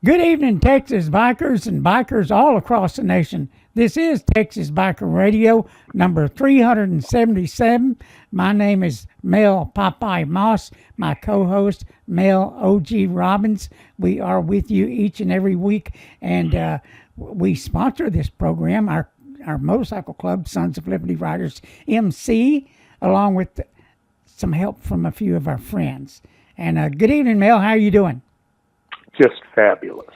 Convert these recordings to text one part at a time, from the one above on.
Good evening, Texas bikers and bikers all across the nation. This is Texas Biker Radio, number 377. My name is Mel Popeye Moss, my co-host, Mel OG Robbins. We are with you each and every week, and we sponsor this program, our motorcycle club, Sons of Liberty Riders MC, along with some help from a few of our friends. And good evening, Mel. How are you doing? Just fabulous.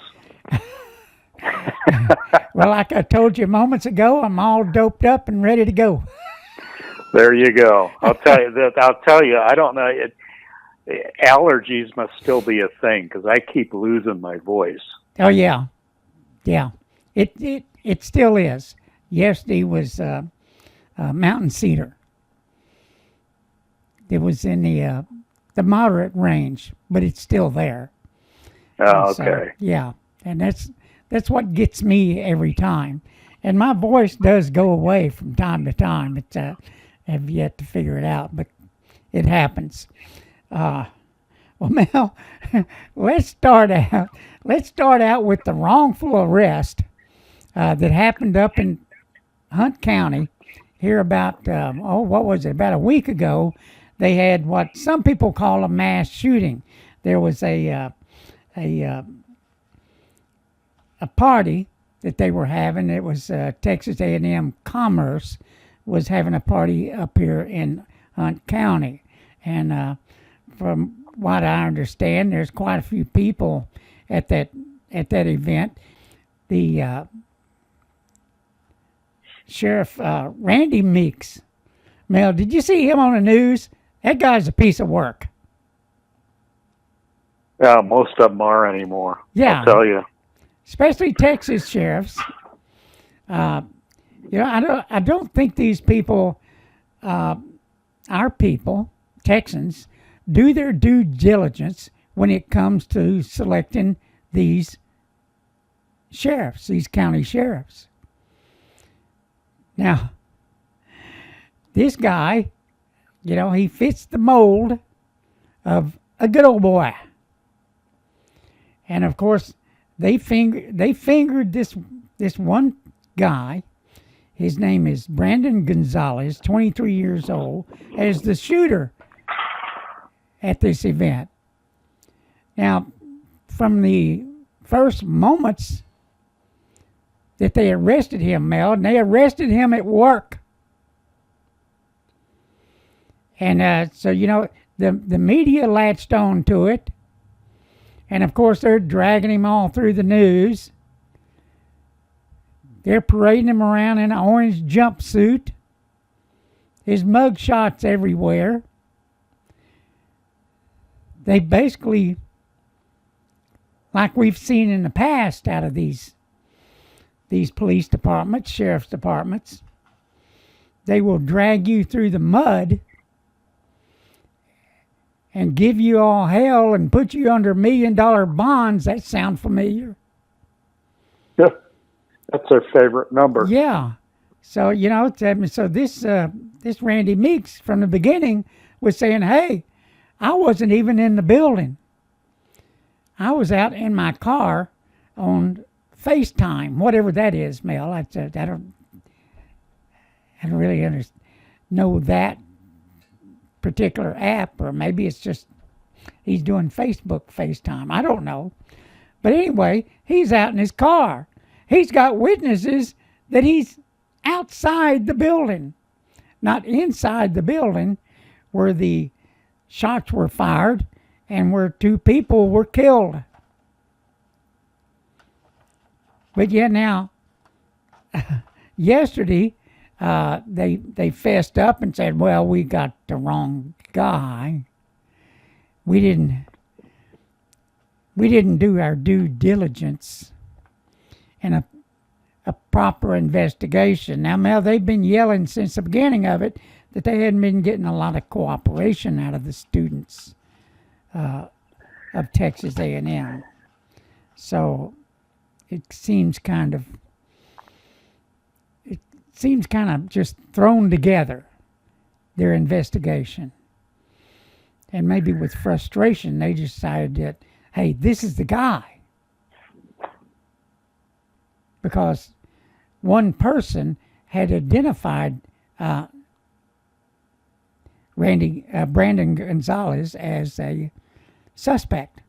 Well, like I told you moments ago, I'm all doped up and ready to go. There you go. I'll tell you. I don't know. Allergies must still be a thing because I keep losing my voice. Oh yeah. It still is. Yesterday was mountain cedar. It was in the moderate range, but it's still there. Oh, so, okay. Yeah, and that's what gets me every time. And my voice does go away from time to time. It's have yet to figure it out, but it happens. Well, Mel, let's start out with the wrongful arrest that happened up in Hunt County here about what was it? About a week ago. They had what some people call a mass shooting. There was a party that they were having. It was Texas A&M Commerce was having a party up here in Hunt County, and from what I understand, there's quite a few people at that event. The Sheriff Randy Meeks. Mel, did you see him on the news? That guy's a piece of work. Yeah, most of them are anymore. Yeah, I'll tell you. Especially Texas sheriffs. I don't think these people, our people, Texans, do their due diligence when it comes to selecting these sheriffs, these county sheriffs. Now, this guy, he fits the mold of a good old boy. And of course, they fingered this one guy. His name is Brandon Gonzalez, 23 years old, as the shooter at this event. Now, from the first moments that they arrested him, Mel, and they arrested him at work. And so, the media latched on to it. And of course, they're dragging him all through the news. They're parading him around in an orange jumpsuit. His mug shots everywhere. They basically, like we've seen in the past out of these police departments, sheriff's departments, they will drag you through the mud and give you all hell and put you under $1 million bonds. That sound familiar? Yeah, that's their favorite number. Yeah. So, so this Randy Meeks from the beginning was saying, hey, I wasn't even in the building. I was out in my car on FaceTime, whatever that is, Mel. I don't really know that particular app, or maybe it's just he's doing Facebook FaceTime. I don't know. But anyway, he's out in his car. He's got witnesses that he's outside the building, not inside the building where the shots were fired and where 2 people were killed. But yeah, now, yesterday, they fessed up and said, well, we got the wrong guy. We didn't do our due diligence and a proper investigation. Now, Mel, they've been yelling since the beginning of it that they hadn't been getting a lot of cooperation out of the students of Texas A&M. So it seems kind of just thrown together, their investigation. And maybe with frustration, they decided that, hey, this is the guy. because one person had identified Brandon Gonzalez as a suspect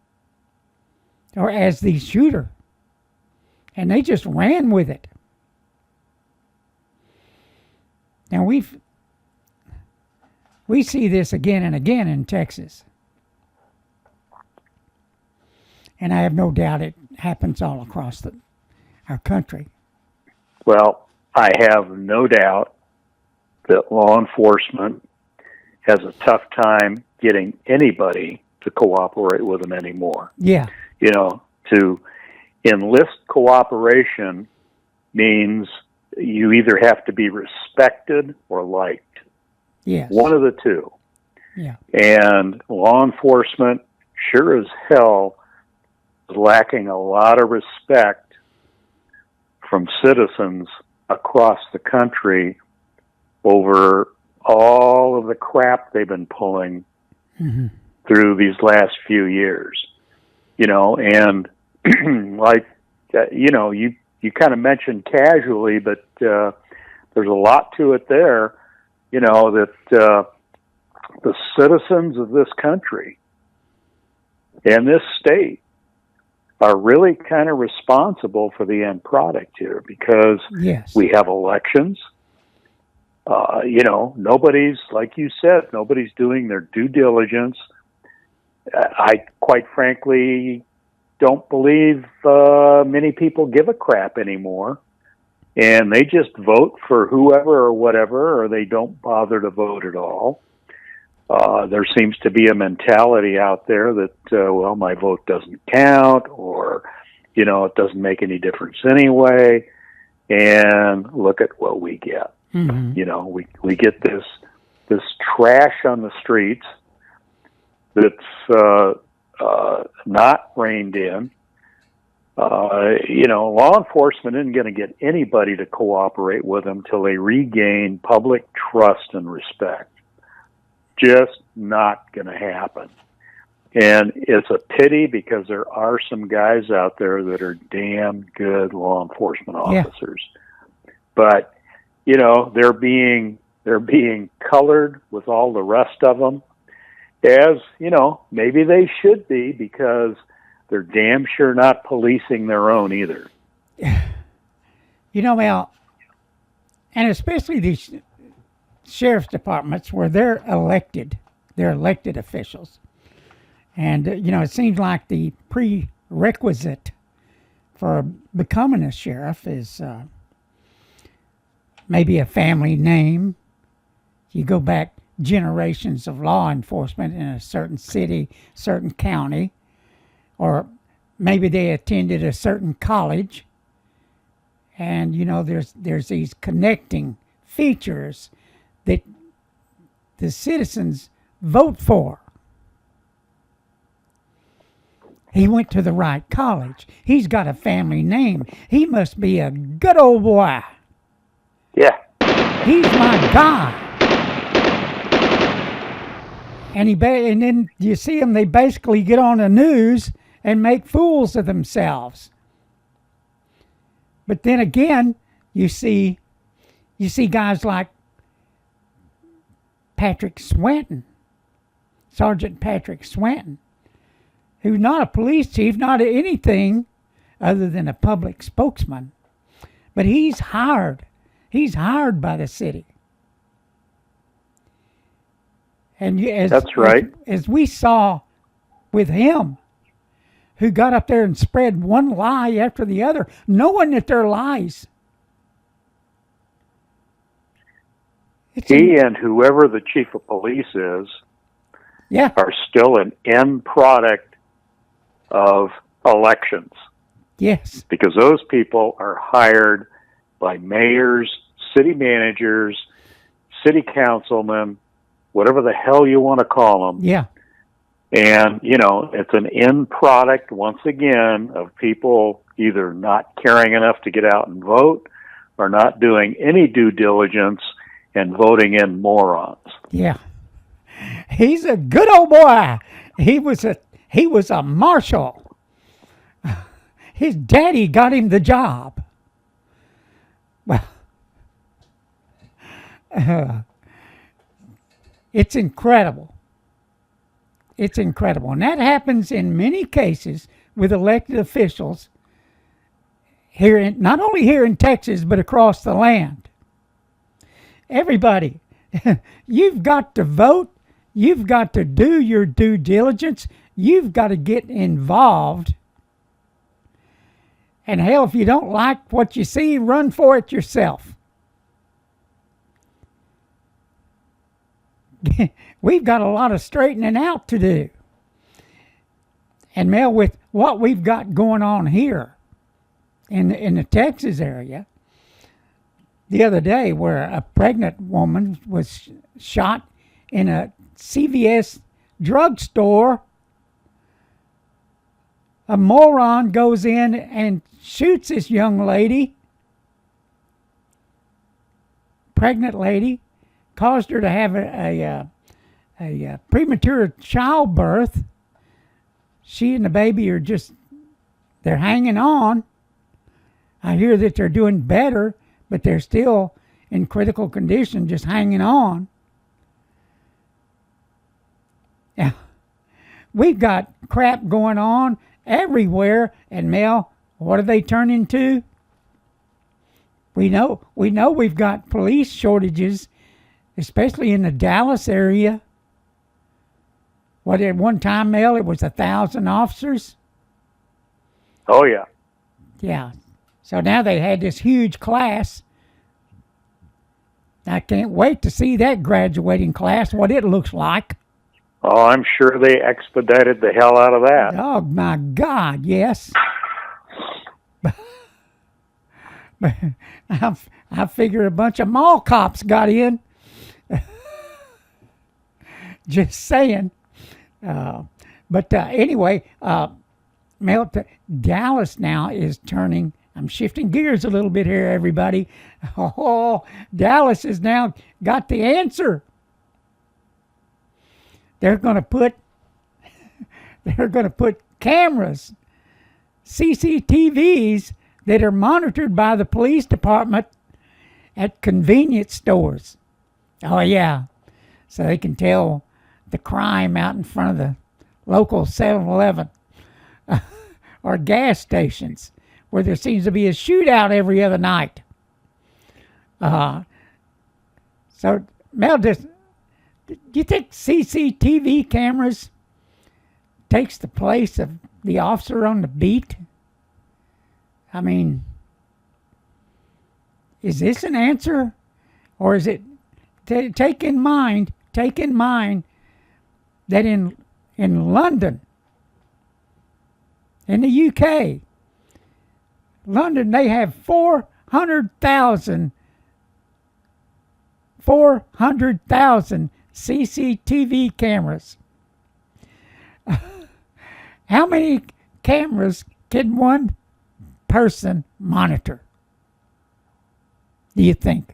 or as the shooter, and they just ran with it. Now we see this again and again in Texas, and I have no doubt it happens all across our country. Well, I have no doubt that law enforcement has a tough time getting anybody to cooperate with them anymore. Yeah. You know, to enlist cooperation means you either have to be respected or liked. Yes. One of the two. Yeah. And law enforcement sure as hell is lacking a lot of respect from citizens across the country over all of the crap they've been pulling through these last few years. You know, and like, you know, you kind of mentioned casually, but there's a lot to it there, you know, that the citizens of this country and this state are really kind of responsible for the end product here, because we have elections. You know, nobody's, like you said, nobody's doing their due diligence. I quite frankly don't believe many people give a crap anymore, and they just vote for whoever or whatever, or they don't bother to vote at all. There seems to be a mentality out there that, well, my vote doesn't count, or, you know, it doesn't make any difference anyway. And look at what we get. You know, we get this trash on the streets that's not reined in. You know, law enforcement isn't going to get anybody to cooperate with them till they regain public trust and respect. Just not going to happen. And it's a pity, because there are some guys out there that are damn good law enforcement officers. Yeah. But, you know, they're being colored with all the rest of them, as, you know, maybe they should be, because they're damn sure not policing their own either. You know, Mel, and especially these sheriff's departments where they're elected officials. And, you know, it seems like the prerequisite for becoming a sheriff is maybe a family name. You go back generations of law enforcement in a certain city, certain county, or maybe they attended a certain college. And, you know, there's these connecting features that the citizens vote for. He went to the right college. He's got a family name. He must be a good old boy. Yeah. He's my guy. And and then you see them, they basically get on the news and make fools of themselves. But then again, you see guys like Patrick Swanton, Sergeant Patrick Swanton, who's not a police chief, not anything other than a public spokesman. But he's hired. He's hired by the city. And that's right. As we saw with him, who got up there and spread one lie after the other, knowing that they're lies. He and whoever the chief of police is are still an end product of elections. Yes. Because those people are hired by mayors, city managers, city councilmen, whatever the hell you want to call them. Yeah. And, you know, it's an end product, once again, of people either not caring enough to get out and vote or not doing any due diligence and voting in morons. Yeah. He's a good old boy. He was a marshal. His daddy got him the job. Well, it's incredible. It's incredible. And that happens in many cases with elected officials here in, not only here in Texas, but across the land. Everybody, you've got to vote. You've got to do your due diligence. You've got to get involved. And hell, if you don't like what you see, run for it yourself. We've got a lot of straightening out to do. And Mel, with what we've got going on here in the Texas area, the other day where a pregnant woman was shot in a CVS drugstore, a moron goes in and shoots this young lady, pregnant lady, caused her to have a premature childbirth. She and the baby are they're hanging on. I hear that they're doing better, but they're still in critical condition, just hanging on. Yeah, we've got crap going on everywhere, and Mel, what do they turn into? We know we've got police shortages, especially in the Dallas area. What, at one time, Mel, it was 1,000 officers? Oh, yeah. Yeah. So now they had this huge class. I can't wait to see that graduating class, what it looks like. Oh, I'm sure they expedited the hell out of that. Oh, my God, yes. But I figure a bunch of mall cops got in. Just saying. But anyway, Mel, Dallas now is turning. I'm shifting gears a little bit here, everybody. Oh, Dallas has now got the answer. They're going to put cameras, CCTVs that are monitored by the police department at convenience stores. Oh yeah, so they can tell the crime out in front of the local 7-Eleven or gas stations where there seems to be a shootout every other night. So Mel, do you think CCTV cameras takes the place of the officer on the beat? I mean, is this an answer, or is it take in mind that in London, in the UK, London, they have 400,000 CCTV cameras. How many cameras can one person monitor, do you think?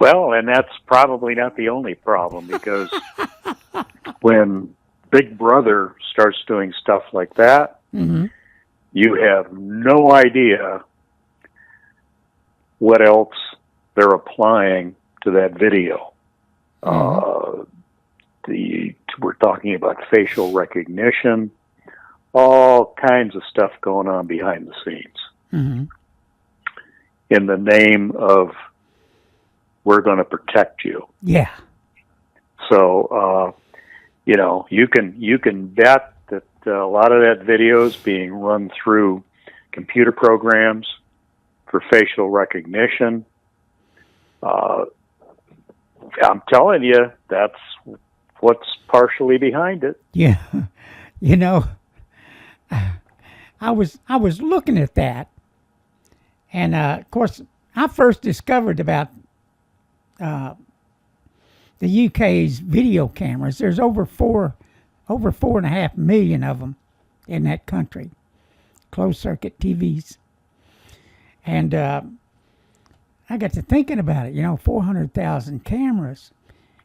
Well, and that's probably not the only problem, because when Big Brother starts doing stuff like that, Mm-hmm. you have no idea what else they're applying to that video. We're talking about facial recognition, all kinds of stuff going on behind the scenes. Mm-hmm. In the name of, we're going to protect you. Yeah. So, you can bet that a lot of that video is being run through computer programs for facial recognition. I'm telling you, that's what's partially behind it. Yeah. I was looking at that, and of course, I first discovered about the UK's video cameras. There's over 4.5 million of them in that country, closed circuit TVs, and I got to thinking about it. 400,000 cameras.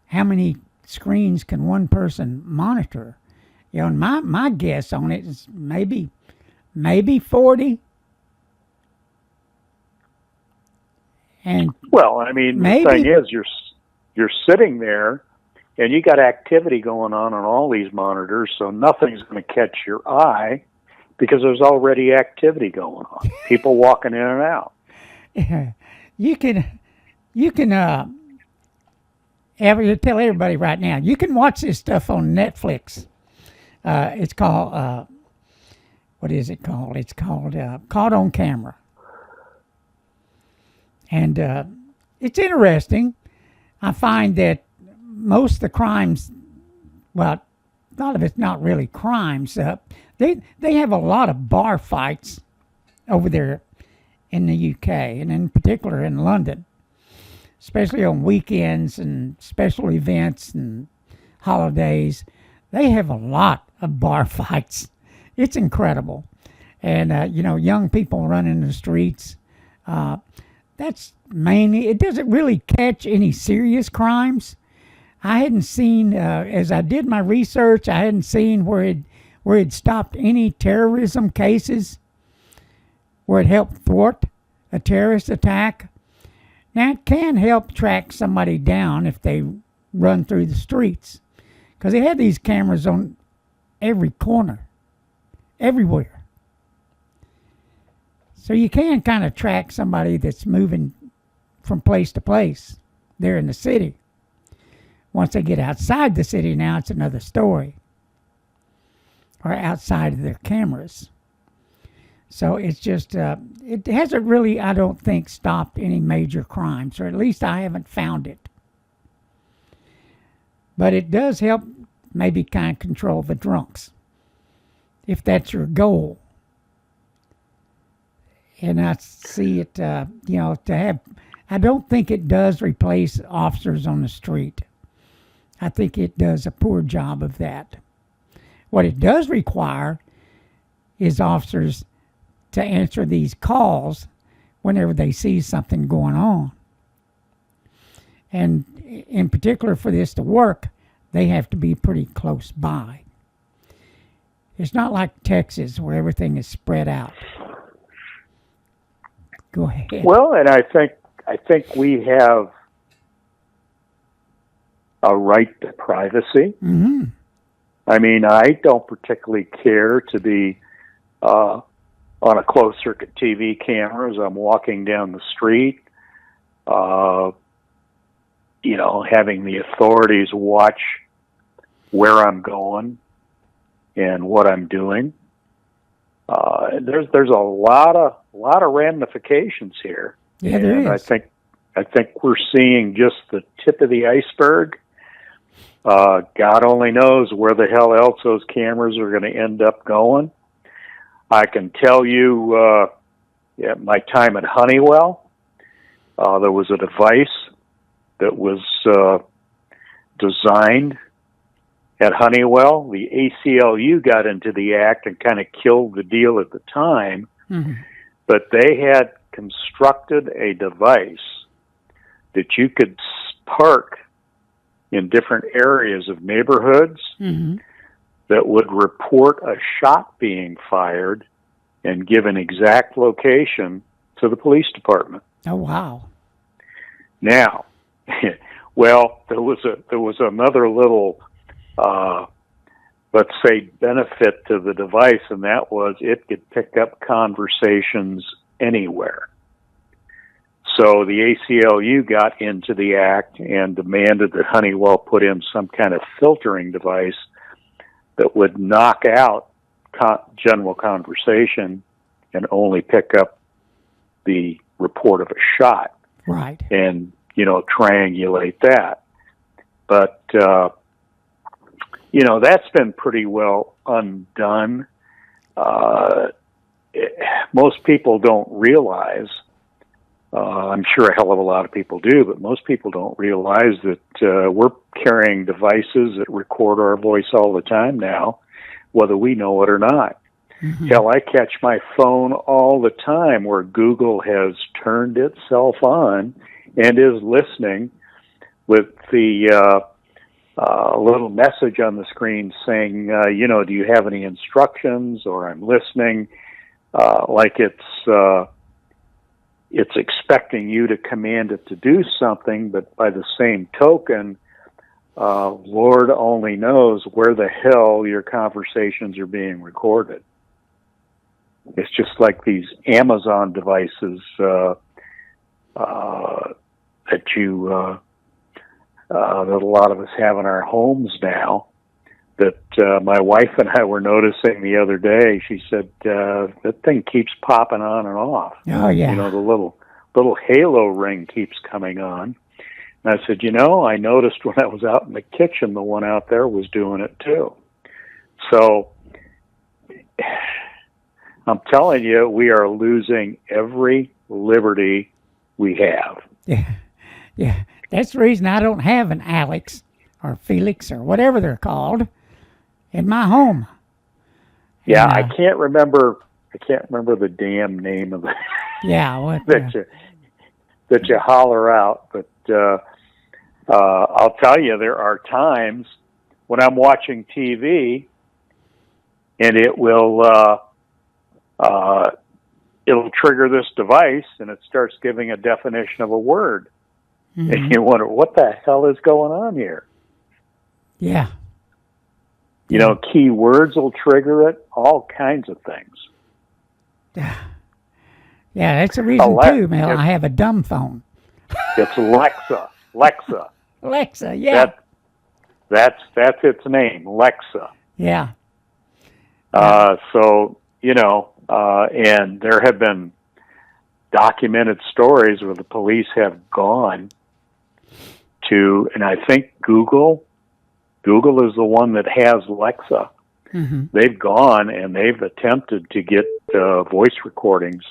How many screens can one person monitor? And my guess on it is maybe 40, And Well, I mean, the thing is, you're sitting there, and you got activity going on all these monitors, so nothing's going to catch your eye because there's already activity going on. People walking in and out. Yeah. You can tell everybody right now, you can watch this stuff on Netflix. It's called, what is it called? It's called Caught on Camera. And it's interesting. I find that most of the crimes, well, a lot of it's not really crimes. They have a lot of bar fights over there in the UK, and in particular in London, especially on weekends and special events and holidays. They have a lot of bar fights. It's incredible. And, young people running the streets. That's mainly, it doesn't really catch any serious crimes. I hadn't seen, as I did my research, I hadn't seen where it stopped any terrorism cases, where it helped thwart a terrorist attack. Now, it can help track somebody down if they run through the streets, because they have these cameras on every corner, everywhere. So you can kind of track somebody that's moving from place to place there in the city. Once they get outside the city, now it's another story. Or outside of their cameras. So it's just, it hasn't really, I don't think, stopped any major crimes, or at least I haven't found it. But it does help maybe kind of control the drunks, if that's your goal. And I see it, to have, I don't think it does replace officers on the street. I think it does a poor job of that. What it does require is officers to answer these calls whenever they see something going on. And in particular, for this to work, they have to be pretty close by. It's not like Texas where everything is spread out. Go ahead. Well, and I think we have a right to privacy. Mm-hmm. I mean, I don't particularly care to be on a closed circuit TV camera as I'm walking down the street. Having the authorities watch where I'm going and what I'm doing. There's a lot of ramifications here. Yeah, there is. I think we're seeing just the tip of the iceberg. God only knows where the hell else those cameras are going to end up going. I can tell you, my time at Honeywell, there was a device that was designed at Honeywell. The ACLU got into the act and kind of killed the deal at the time. Mm-hmm. But they had constructed a device that you could park in different areas of neighborhoods mm-hmm. that would report a shot being fired and give an exact location to the police department. Oh, wow. Now, well, there was another little, let's say, benefit to the device, and that was it could pick up conversations anywhere. So the ACLU got into the act and demanded that Honeywell put in some kind of filtering device that would knock out general conversation and only pick up the report of a shot. Right. And, triangulate that. But, that's been pretty well undone. Most people don't realize, I'm sure a hell of a lot of people do, but most people don't realize that we're carrying devices that record our voice all the time now, whether we know it or not. Mm-hmm. Hell, I catch my phone all the time where Google has turned itself on and is listening with the little message on the screen saying, do you have any instructions, or I'm listening, like it's it's expecting you to command it to do something, but by the same token, Lord only knows where the hell your conversations are being recorded. It's just like these Amazon devices that a lot of us have in our homes now. That my wife and I were noticing the other day. She said that thing keeps popping on and off. Oh yeah. You know, the little halo ring keeps coming on. And I said, I noticed when I was out in the kitchen, the one out there was doing it too. So I'm telling you, we are losing every liberty we have. Yeah. That's the reason I don't have an Alex or Felix or whatever they're called in my home. Yeah, And, I can't remember the damn name of it. Yeah, what that you holler out, but I'll tell you, there are times when I'm watching TV and it will it'll trigger this device and it starts giving a definition of a word. Mm-hmm. And you wonder, what the hell is going on here? Yeah. Key words will trigger it, all kinds of things. Yeah, that's the reason too, Mel. I have a dumb phone. It's Alexa. Alexa, yeah. That's its name, Alexa. Yeah. So, and there have been documented stories where the police have gone to, and I think Google is the one that has Alexa. Mm-hmm. They've gone and they've attempted to get voice recordings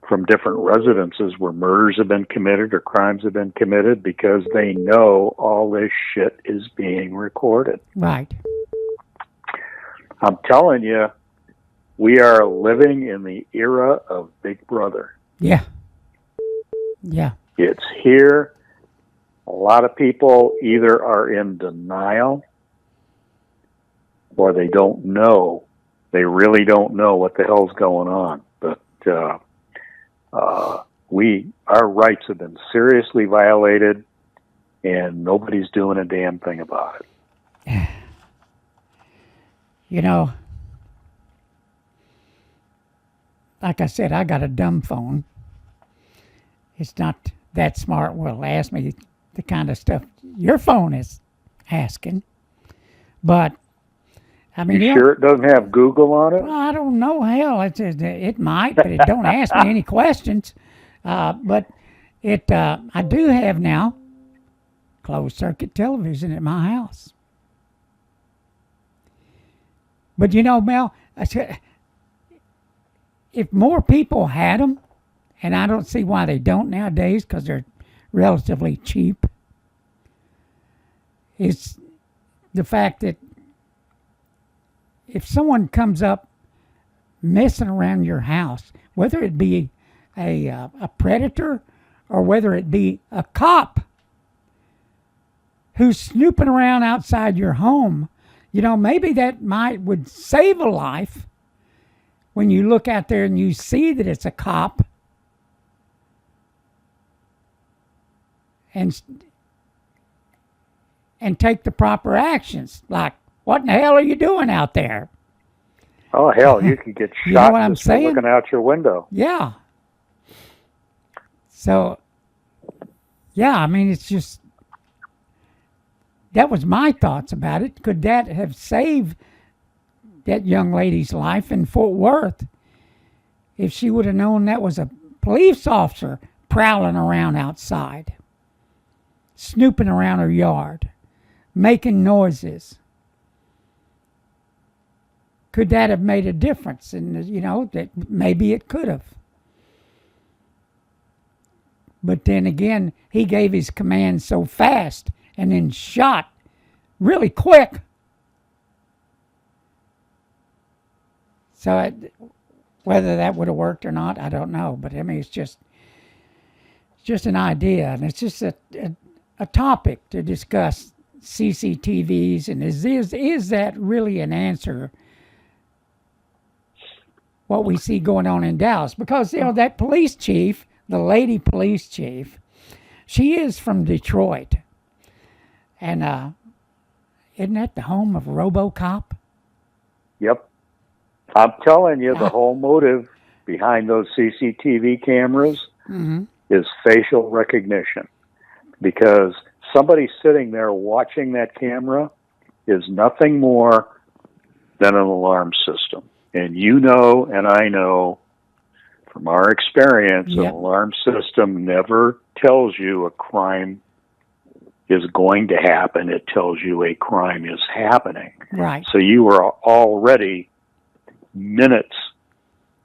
from different residences where murders have been committed or crimes have been committed because they know all this shit is being recorded. Right. I'm telling you, we are living in the era of Big Brother. Yeah. Yeah. It's here. A lot of people either are in denial or they don't know. They really don't know what the hell's going on. But our rights have been seriously violated, and nobody's doing a damn thing about it. Like I said, I got a dumb phone. It's not that smart. Will ask me the kind of stuff your phone is asking. But, I mean... You sure it doesn't have Google on it? Well, I don't know. Hell, it might, but it don't ask me any questions. But I do have now closed-circuit television at my house. But, Mel, if more people had them, and I don't see why they don't nowadays because they're relatively cheap, is the fact that if someone comes up messing around your house, whether it be a predator or whether it be a cop who's snooping around outside your home, maybe that would save a life when you look out there and you see that it's a cop and take the proper actions. Like, what in the hell are you doing out there? Oh, hell, you could get shot you know what I'm just for looking out your window. Yeah. So, yeah, I mean, it's just, that was my thoughts about it. Could that have saved that young lady's life in Fort Worth if she would have known that was a police officer prowling around outside, snooping around her yard, making noises? Could that have made a difference? And, that maybe it could have. But then again, he gave his command so fast and then shot really quick. So whether that would have worked or not, I don't know. But I mean, it's just an idea, and it's just a topic to discuss CCTVs, and is that really an answer what we see going on in Dallas. Because, that police chief, the lady police chief, she is from Detroit. And isn't that the home of RoboCop? Yep. I'm telling you, the whole motive behind those CCTV cameras is facial recognition. Because somebody sitting there watching that camera is nothing more than an alarm system. And and I know from our experience, an alarm system never tells you a crime is going to happen. It tells you a crime is happening. Right. So you are already minutes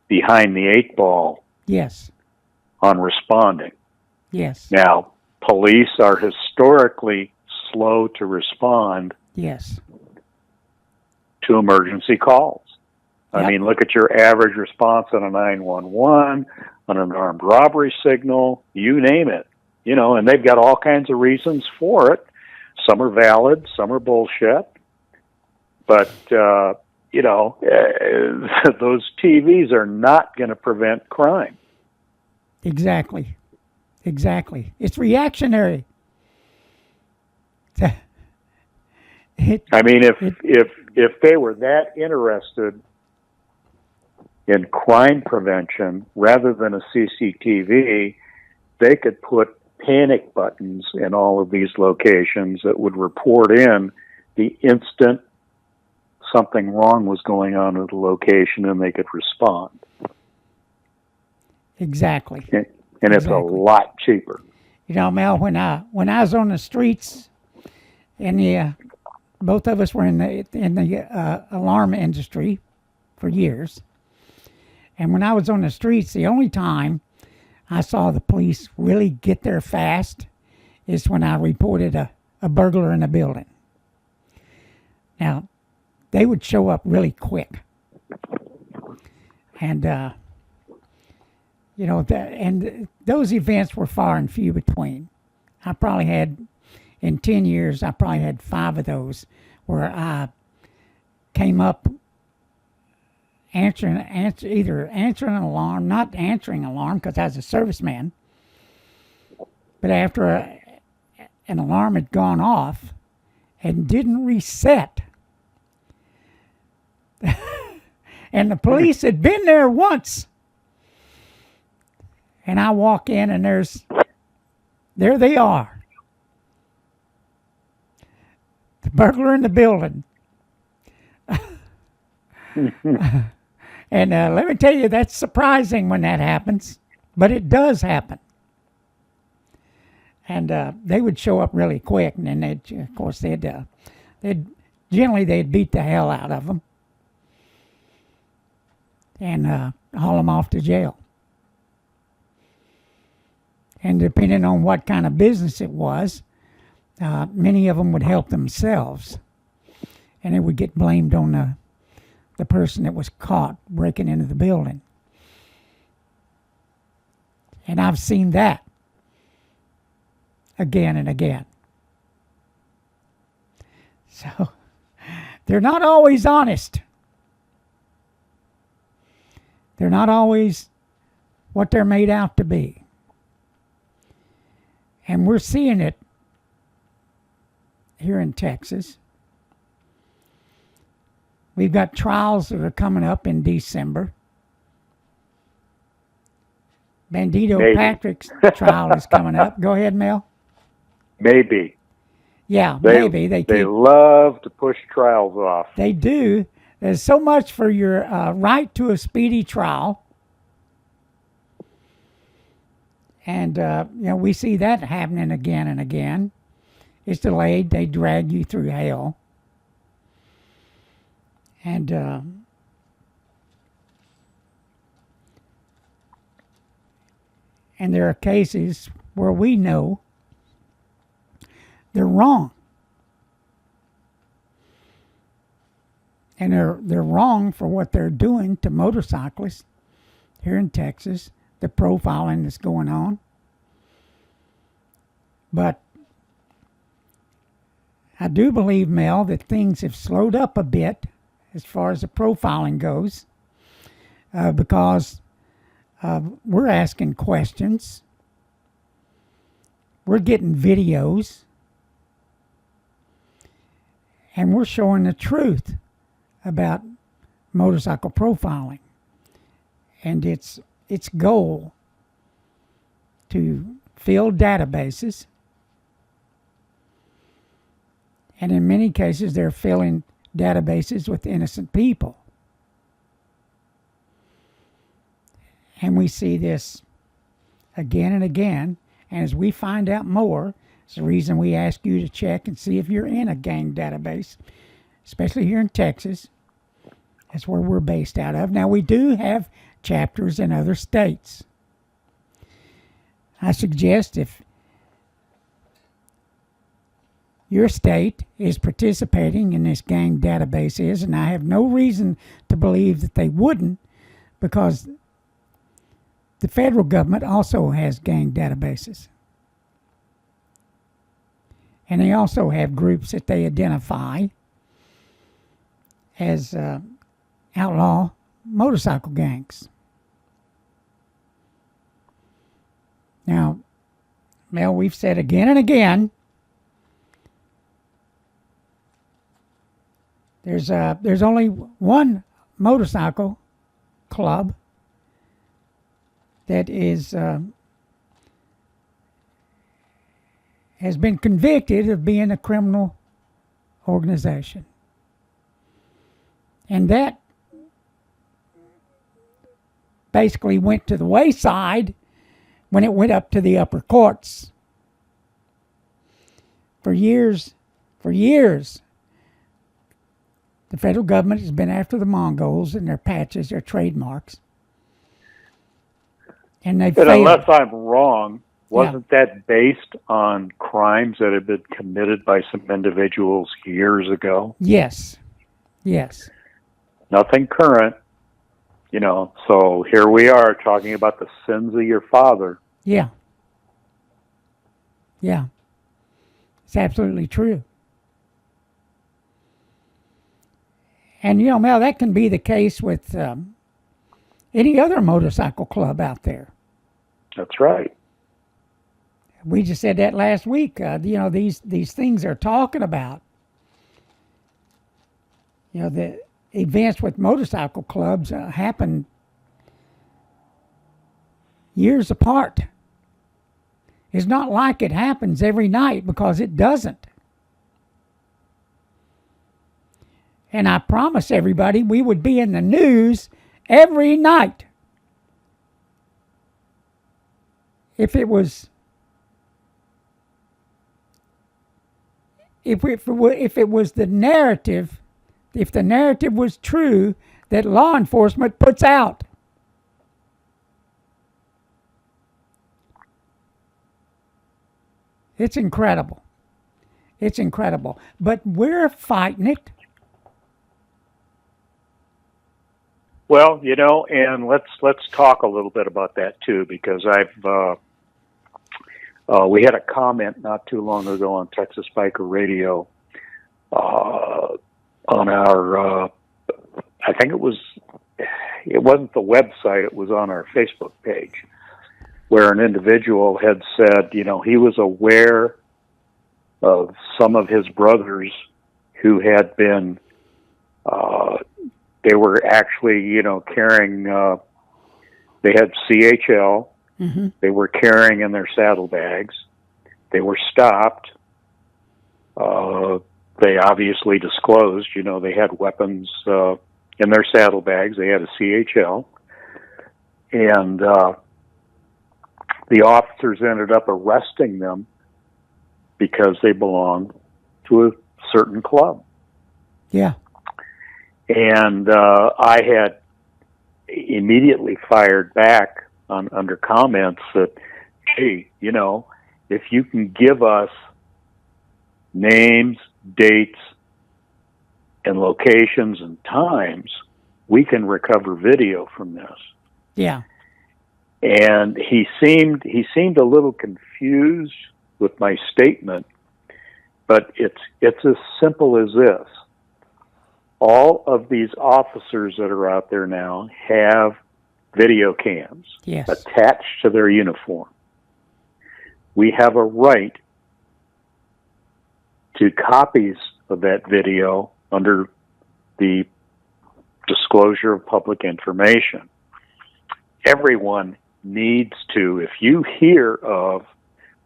behind the 8 ball. Yes. On responding. Yes. Now, police are historically slow to respond. Yes. To emergency calls. I mean, look at your average response on a 911, on an armed robbery signal, you name it. And they've got all kinds of reasons for it. Some are valid, some are bullshit. But, those TVs are not going to prevent crime. Exactly. It's reactionary. I mean, if they were that interested in crime prevention rather than a CCTV, they could put panic buttons in all of these locations that would report in the instant something wrong was going on at the location, and they could respond. Exactly. And it's a lot cheaper. Mel, when I was on the streets, and both of us were in the alarm industry for years. And when I was on the streets, the only time I saw the police really get there fast is when I reported a burglar in a building. Now, they would show up really quick. And, and those events were far and few between. I probably had, in 10 years, I probably had 5 of those where I came up either answering an alarm, not answering an alarm because I was a serviceman, but after an alarm had gone off and didn't reset. And the police had been there once. And I walk in and there they are. The burglar in the building. And let me tell you, that's surprising when that happens, but it does happen. And they would show up really quick, and then they'd beat the hell out of them and haul them off to jail. And depending on what kind of business it was, many of them would help themselves, and it would get blamed on the person that was caught breaking into the building. And I've seen that again and again. So they're not always honest. They're not always what they're made out to be. And we're seeing it here in Texas. We've got trials that are coming up in December. Bandito Patrick's trial is coming up. Go ahead, Mel. Maybe. Yeah, maybe. They love to push trials off. They do. There's so much for your right to a speedy trial. And, we see that happening again and again. It's delayed. They drag you through hell. And there are cases where we know they're wrong. And they're wrong for what they're doing to motorcyclists here in Texas, the profiling that's going on. But I do believe, Mel, that things have slowed up a bit as far as the profiling goes. because we're asking questions. We're getting videos. And we're showing the truth about motorcycle profiling and its goal to fill databases. And in many cases, they're filling databases with innocent people. And we see this again and again. And as we find out more, it's the reason we ask you to check and see if you're in a gang database, especially here in Texas. That's where we're based out of. Now, we do have chapters in other states. I suggest if your state is participating in this gang database, and I have no reason to believe that they wouldn't, because the federal government also has gang databases. And they also have groups that they identify as outlaw motorcycle gangs. Now, Mel, we've said again and again, there's only one motorcycle club that has been convicted of being a criminal organization. And that basically went to the wayside when it went up to the upper courts. For years, the federal government has been after the Mongols and their patches, their trademarks. And they failed. Unless I'm wrong, wasn't that based on crimes that had been committed by some individuals years ago? Yes. Nothing current, so here we are talking about the sins of your father. Yeah. It's absolutely true. And, Mel, that can be the case with any other motorcycle club out there. That's right. We just said that last week. These things they're talking about. The events with motorcycle clubs happen years apart. It's not like it happens every night, because it doesn't. And I promise everybody we would be in the news every night if it was the narrative, if the narrative was true that law enforcement puts out. It's incredible. But we're fighting it. Well, and let's talk a little bit about that too, because we had a comment not too long ago on Texas Biker Radio on our, I think it wasn't the website, it was on our Facebook page, where an individual had said, he was aware of some of his brothers who had been, they were actually, carrying, they had CHL, mm-hmm. They were carrying in their saddlebags. They were stopped. They obviously disclosed, they had weapons in their saddlebags. They had a CHL. And the officers ended up arresting them because they belonged to a certain club. Yeah. And I had immediately fired back under comments that, hey, if you can give us names, dates, and locations and times, we can recover video from this. Yeah. And he seemed a little confused with my statement, but it's as simple as this. All of these officers that are out there now have video cams Yes. attached to their uniform, we have a right to copies of that video under the disclosure of public information. Everyone needs to, if you hear of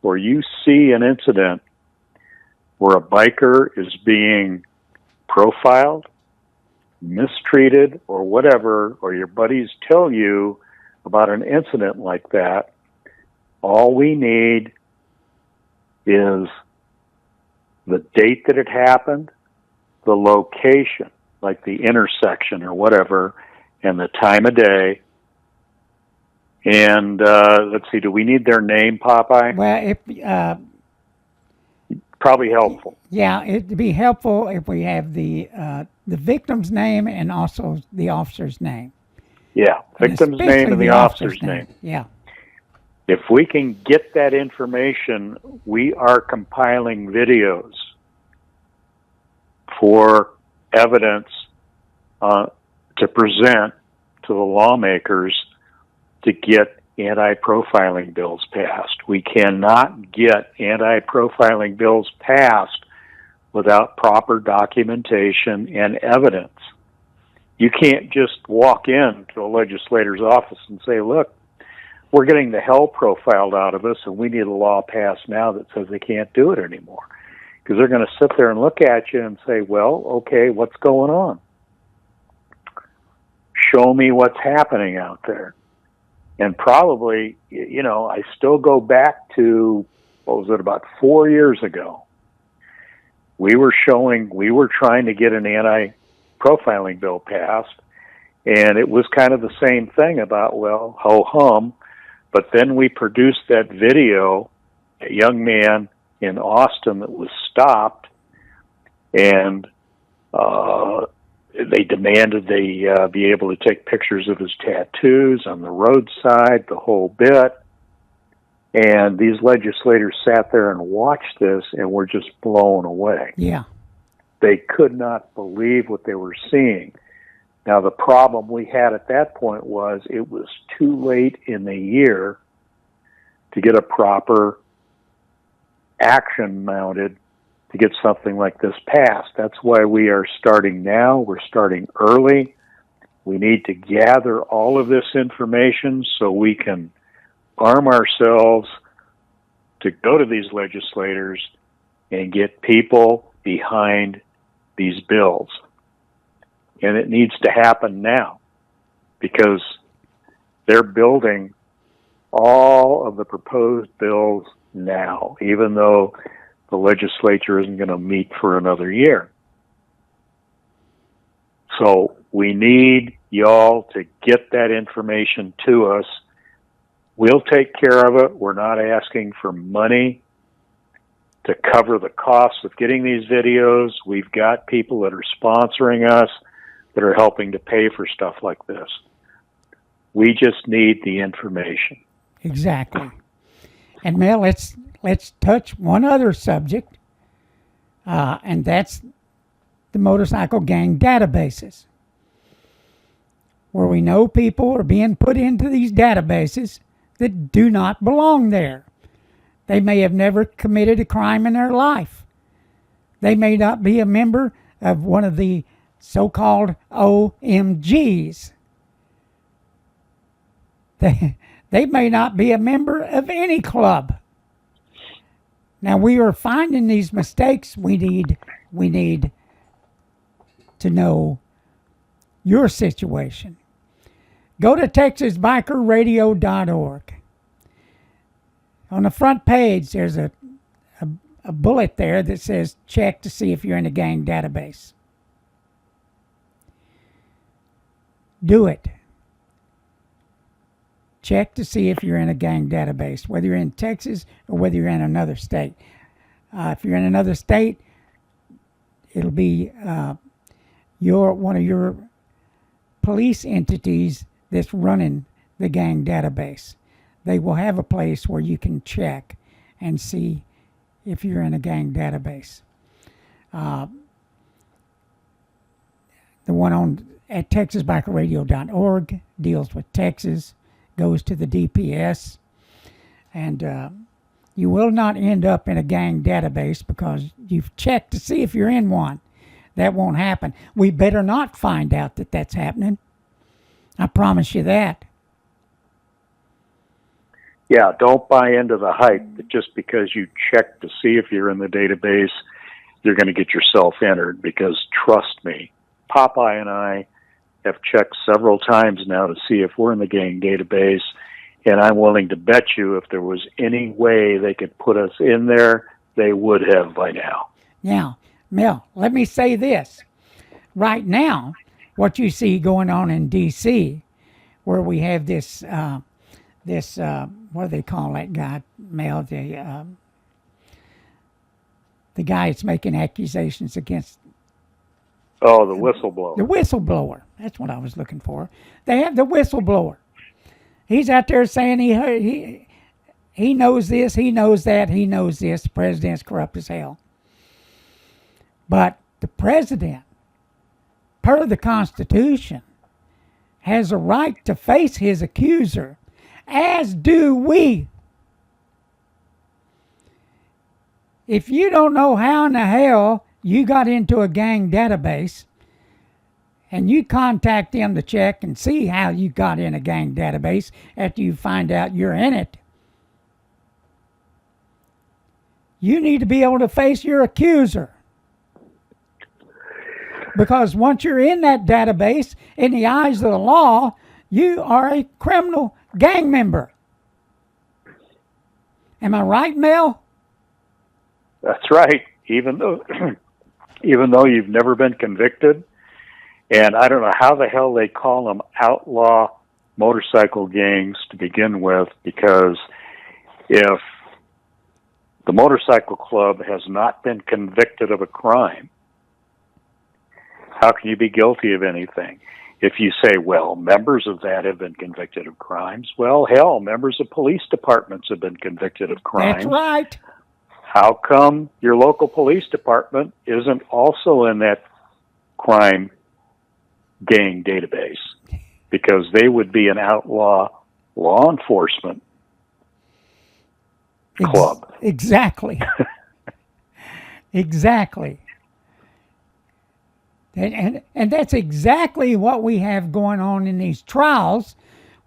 or you see an incident where a biker is being profiled, mistreated, or whatever, or your buddies tell you about an incident like that, all we need is the date that it happened, the location, like the intersection or whatever, and the time of day. And let's see, do we need their name, Popeye? Well, if Probably helpful. yeah, it'd be helpful if we have the victim's name and also the officer's name. Yeah, And victim's name especially and the officer's name. Yeah. If we can get that information, we are compiling videos for evidence to present to the lawmakers to get anti-profiling bills passed. We cannot get anti-profiling bills passed without proper documentation and evidence. You can't just walk into a legislator's office and say, look, we're getting the hell profiled out of us and we need a law passed now that says they can't do it anymore. Because they're going to sit there and look at you and say, well, okay, what's going on? Show me what's happening out there. And probably, you know, I still go back to, what was it, about 4 years ago. We were trying to get an anti-profiling bill passed, and it was kind of the same thing about, well, ho-hum, but then we produced that video, a young man in Austin that was stopped, and they demanded they be able to take pictures of his tattoos on the roadside, the whole bit. And these legislators sat there and watched this and were just blown away. Yeah. They could not believe what they were seeing. Now, the problem we had at that point was it was too late in the year to get a proper action mounted to get something like this passed. That's why we are starting now. We're starting early. We need to gather all of this information so we can arm ourselves to go to these legislators and get people behind these bills. And it needs to happen now because they're building all of the proposed bills now, even though the legislature isn't going to meet for another year. So we need y'all to get that information to us. We'll take care of it. We're not asking for money to cover the costs of getting these videos. We've got people that are sponsoring us that are helping to pay for stuff like this. We just need the information. Exactly. And Mel, let's touch one other subject, and that's the motorcycle gang databases, where we know people are being put into these databases that do not belong there. They may have never committed a crime in their life. They may not be a member of one of the so-called OMGs. They may not be a member of any club. Now we are finding these mistakes. We need to know your situation. Go to TexasBikerRadio.org. On the front page, there's a bullet there that says check to see if you're in a gang database. Do it. Check to see if you're in a gang database, whether you're in Texas or whether you're in another state. If you're in another state, it'll be one of your police entities that's running the gang database. They will have a place where you can check and see if you're in a gang database. The one at texasbikerradio.org, deals with Texas, goes to the DPS, and you will not end up in a gang database because you've checked to see if you're in one. That won't happen. We better not find out that that's happening. I promise you that. Yeah, don't buy into the hype that just because you check to see if you're in the database, you're going to get yourself entered, because trust me, Popeye and I have checked several times now to see if we're in the gang database, and I'm willing to bet you if there was any way they could put us in there, they would have by now. Now, Mel, let me say this. Right now, what you see going on in D.C., where we have this, what do they call that guy, Mel? The guy that's making accusations against... Oh, the whistleblower. The whistleblower. That's what I was looking for. They have the whistleblower. He's out there saying he knows this, he knows that, he knows this. The president's corrupt as hell. But the president, per the Constitution, has a right to face his accuser, as do we. If you don't know how in the hell you got into a gang database and you contact them to check and see how you got in a gang database after you find out you're in it, you need to be able to face your accuser. Because once you're in that database, in the eyes of the law, you are a criminal gang member. Am I right, Mel? That's right. Even though you've never been convicted, and I don't know how the hell they call them outlaw motorcycle gangs to begin with, because if the motorcycle club has not been convicted of a crime, how can you be guilty of anything? If you say, well, members of that have been convicted of crimes, well, hell, members of police departments have been convicted of crimes. That's right. How come your local police department isn't also in that crime gang database? Because they would be an outlaw law enforcement club. Exactly. Exactly. And that's exactly what we have going on in these trials,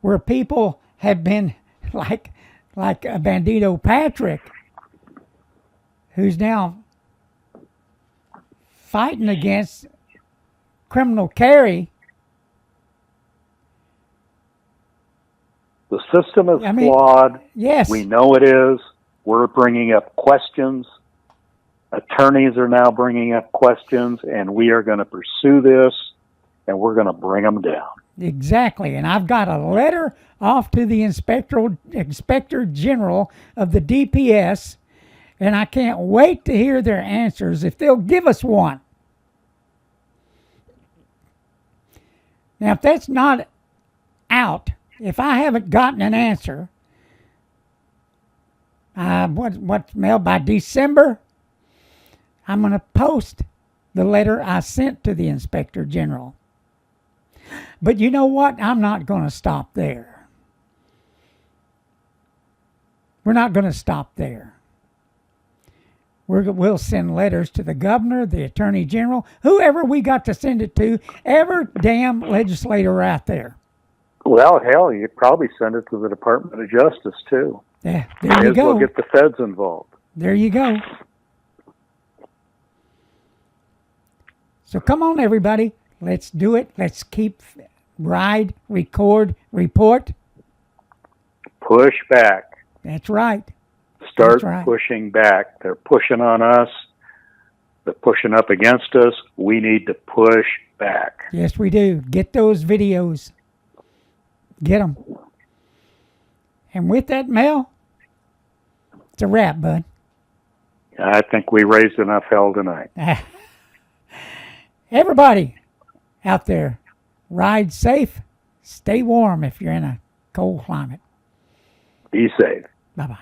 where people have been like a Bandito Patrick, who's now fighting against criminal carry. The system is flawed. Yes. We know it is. We're bringing up questions. Attorneys are now bringing up questions, and we are going to pursue this, and we're going to bring them down. Exactly. And I've got a letter off to the Inspector General of the DPS, and I can't wait to hear their answers if they'll give us one. Now, if that's not out, if I haven't gotten an answer, what's mailed by December, I'm going to post the letter I sent to the Inspector General. But you know what? I'm not going to stop there. We're not going to stop there. We'll send letters to the governor, the attorney general, whoever we got to send it to, every damn legislator out there. Well, hell, you'd probably send it to the Department of Justice, too. Yeah, there you go. We'll get the feds involved. There you go. So come on, everybody. Let's do it. Let's keep ride, record, report. Push back. That's right. Start That's right. pushing back. They're pushing on us. They're pushing up against us. We need to push back. Yes, we do. Get those videos. Get them. And with that, Mel, it's a wrap, bud. I think we raised enough hell tonight. Everybody out there, ride safe. Stay warm if you're in a cold climate. Be safe. Bye-bye.